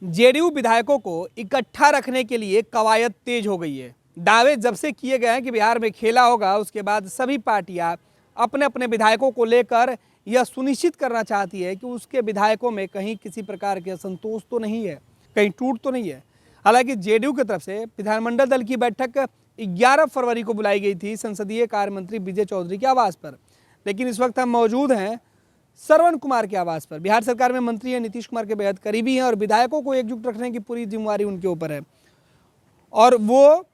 JDU विधायकों को इकट्ठा रखने के लिए कवायद तेज हो गई है। दावे जब से किए गए हैं कि बिहार में खेला होगा, उसके बाद सभी पार्टियां अपने अपने विधायकों को लेकर यह सुनिश्चित करना चाहती है कि उसके विधायकों में कहीं किसी प्रकार के असंतोष तो नहीं है, कहीं टूट तो नहीं है। हालांकि जेडीयू की तरफ से विधानमंडल दल की बैठक 11 फरवरी को बुलाई गई थी संसदीय कार्य मंत्री विजय चौधरी के आवास पर, लेकिन इस वक्त हम मौजूद हैं श्रवण कुमार के आवास पर। बिहार सरकार में मंत्री हैं, नीतीश कुमार के बेहद करीबी हैं और विधायकों को एकजुट रखने की पूरी जिम्मेवारी उनके ऊपर है। और वो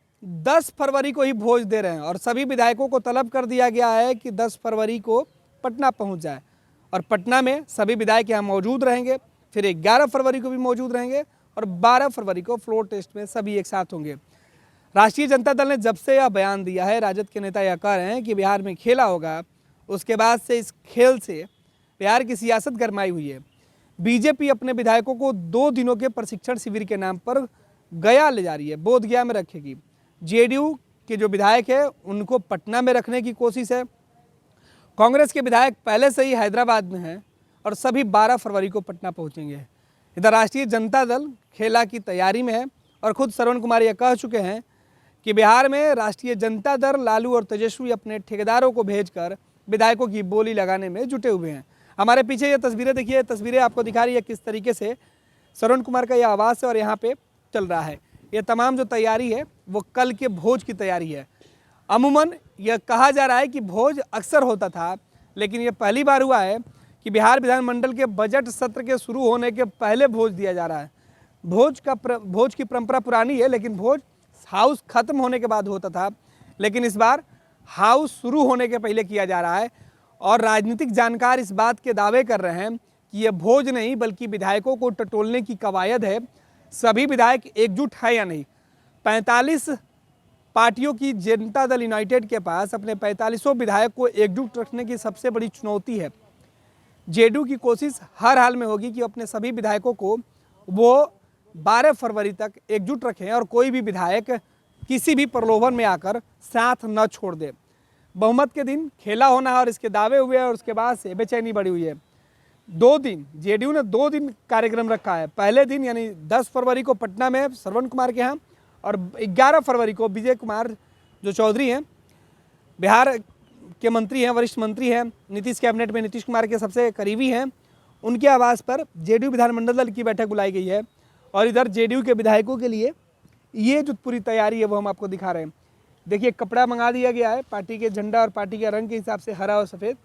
10 फरवरी को ही भोज दे रहे हैं और सभी विधायकों को तलब कर दिया गया है कि 10 फरवरी को पटना पहुंच जाए और पटना में सभी विधायक यहाँ मौजूद रहेंगे। फिर 11 फरवरी को भी मौजूद रहेंगे और 12 फरवरी को फ्लोर टेस्ट में सभी एक साथ होंगे। राष्ट्रीय जनता दल ने जब से यह बयान दिया है, राजद के नेता यह कह रहे हैं कि बिहार में खेला होगा, उसके बाद से इस खेल से बिहार की सियासत गरमाई हुई है। बीजेपी अपने विधायकों को 2 दिनों के प्रशिक्षण शिविर के नाम पर गया ले जा रही है, बोधगया में रखेगी। जेडीयू के जो विधायक है उनको पटना में रखने की कोशिश है। कांग्रेस के विधायक पहले से ही हैदराबाद में हैं और सभी 12 फरवरी को पटना पहुंचेंगे। इधर राष्ट्रीय जनता दल खेला की तैयारी में है और खुद श्रवण कुमार यह कह चुके हैं कि बिहार में राष्ट्रीय जनता दल लालू और तेजस्वी अपने ठेकेदारों को भेजकर विधायकों की बोली लगाने में जुटे हुए हैं। हमारे पीछे ये तस्वीरें देखिए, तस्वीरें आपको दिखा रही है किस तरीके से श्रवण कुमार का यह आवास है और यहाँ पे चल रहा है। ये तमाम जो तैयारी है वो कल के भोज की तैयारी है। अमूमन यह कहा जा रहा है कि भोज अक्सर होता था, लेकिन ये पहली बार हुआ है कि बिहार विधानमंडल के बजट सत्र के शुरू होने के पहले भोज दिया जा रहा है। भोज की परंपरा पुरानी है, लेकिन भोज हाउस खत्म होने के बाद होता था, लेकिन इस बार हाउस शुरू होने के पहले किया जा रहा है। और राजनीतिक जानकार इस बात के दावे कर रहे हैं कि यह भोज नहीं बल्कि विधायकों को टटोलने की कवायद है। सभी विधायक एकजुट है या नहीं? 45 पार्टियों की जनता दल यूनाइटेड के पास अपने 45 विधायक को एकजुट रखने की सबसे बड़ी चुनौती है। जेडीयू की कोशिश हर हाल में होगी कि अपने सभी विधायकों को वो 12 फरवरी तक एकजुट रखें और कोई भी विधायक किसी भी प्रलोभन में आकर साथ न छोड़ दे। बहुमत के दिन खेला होना है और इसके दावे हुए और उसके बाद से बेचैनी बढ़ी हुई है। 2 दिन जेडीयू ने 2 दिन कार्यक्रम रखा है। पहले दिन यानी 10 फरवरी को पटना में श्रवण कुमार के यहाँ और 11 फरवरी को विजय कुमार जो चौधरी हैं, बिहार के मंत्री हैं, वरिष्ठ मंत्री हैं, नीतीश कैबिनेट में नीतीश कुमार के सबसे करीबी हैं, उनके आवास पर जेडीयू विधानमंडल दल की बैठक बुलाई गई है। और इधर जेडीयू के विधायकों के लिए ये जो पूरी तैयारी है वो हम आपको दिखा रहे हैं। देखिए, कपड़ा मंगा दिया गया है पार्टी के झंडा और पार्टी के रंग के हिसाब से, हरा और सफ़ेद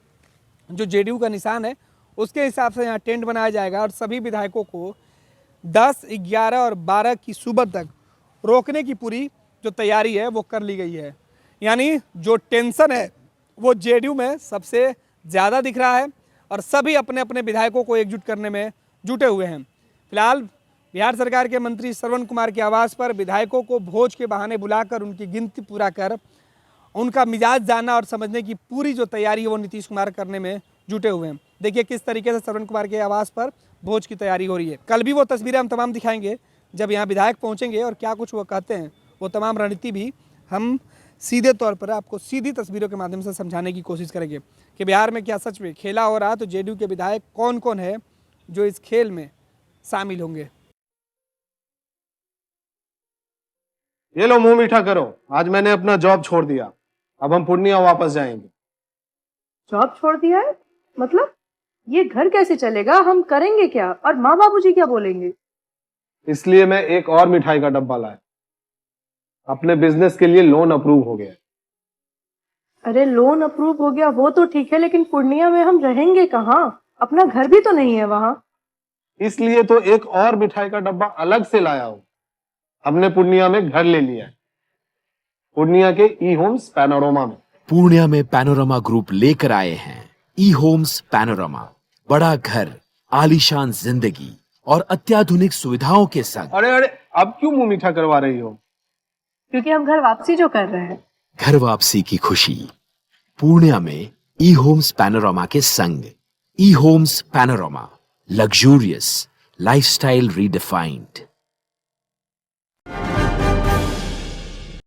जो जेडीयू का निशान है उसके हिसाब से यहाँ टेंट बनाया जाएगा और सभी विधायकों को 10, 11 और 12 की सुबह तक रोकने की पूरी जो तैयारी है वो कर ली गई है। यानी जो टेंशन है वो जेडीयू में सबसे ज़्यादा दिख रहा है और सभी अपने अपने विधायकों को एकजुट करने में जुटे हुए हैं। फिलहाल बिहार सरकार के मंत्री श्रवण कुमार के आवास पर विधायकों को भोज के बहाने बुलाकर उनकी गिनती पूरा कर उनका मिजाज जानना और समझने की पूरी जो तैयारी है वो नीतीश कुमार करने में जुटे हुए हैं। देखिए किस तरीके से श्रवण कुमार के आवास पर भोज की तैयारी हो रही है। कल भी वो तस्वीरें हम तमाम दिखाएंगे जब यहाँ विधायक पहुँचेंगे और क्या कुछ वो कहते हैं, वो तमाम रणनीति भी हम सीधे तौर पर आपको सीधी तस्वीरों के माध्यम से समझाने की कोशिश करेंगे कि बिहार में क्या सच में खेला हो रहा। तो जेडीयू के विधायक कौन कौन है जो इस खेल में शामिल होंगे। ये लो, मुंह मीठा करो। आज मैंने अपना जॉब छोड़ दिया, अब हम पूर्णिया वापस जाएंगे। जॉब छोड़ दिया है? मतलब ये घर कैसे चलेगा? हम करेंगे क्या और माँ बाबूजी क्या बोलेंगे? इसलिए मैं एक और मिठाई का डब्बा लाया। अपने बिजनेस के लिए लोन अप्रूव हो गया। अरे लोन अप्रूव हो गया वो तो ठीक है, लेकिन पूर्णिया में हम रहेंगे कहाँ? अपना घर भी तो नहीं है वहाँ। इसलिए तो एक और मिठाई का डब्बा अलग से लाया हूं। हमने पूर्णिया में घर ले लिया है, पूर्णिया के ई होम्स पैनोरमा में। पूर्णिया में पैनोरमा ग्रुप लेकर आए हैं ई होम्स पैनोरमा। बड़ा घर, आलीशान जिंदगी और अत्याधुनिक सुविधाओं के संग। अरे अब क्यों मुंह मीठा करवा रही हो? क्योंकि हम घर वापसी जो कर रहे हैं। घर वापसी की खुशी पूर्णिया में ई होम्स पैनोरमा के संग। E homes panorama, luxurious lifestyle redefined.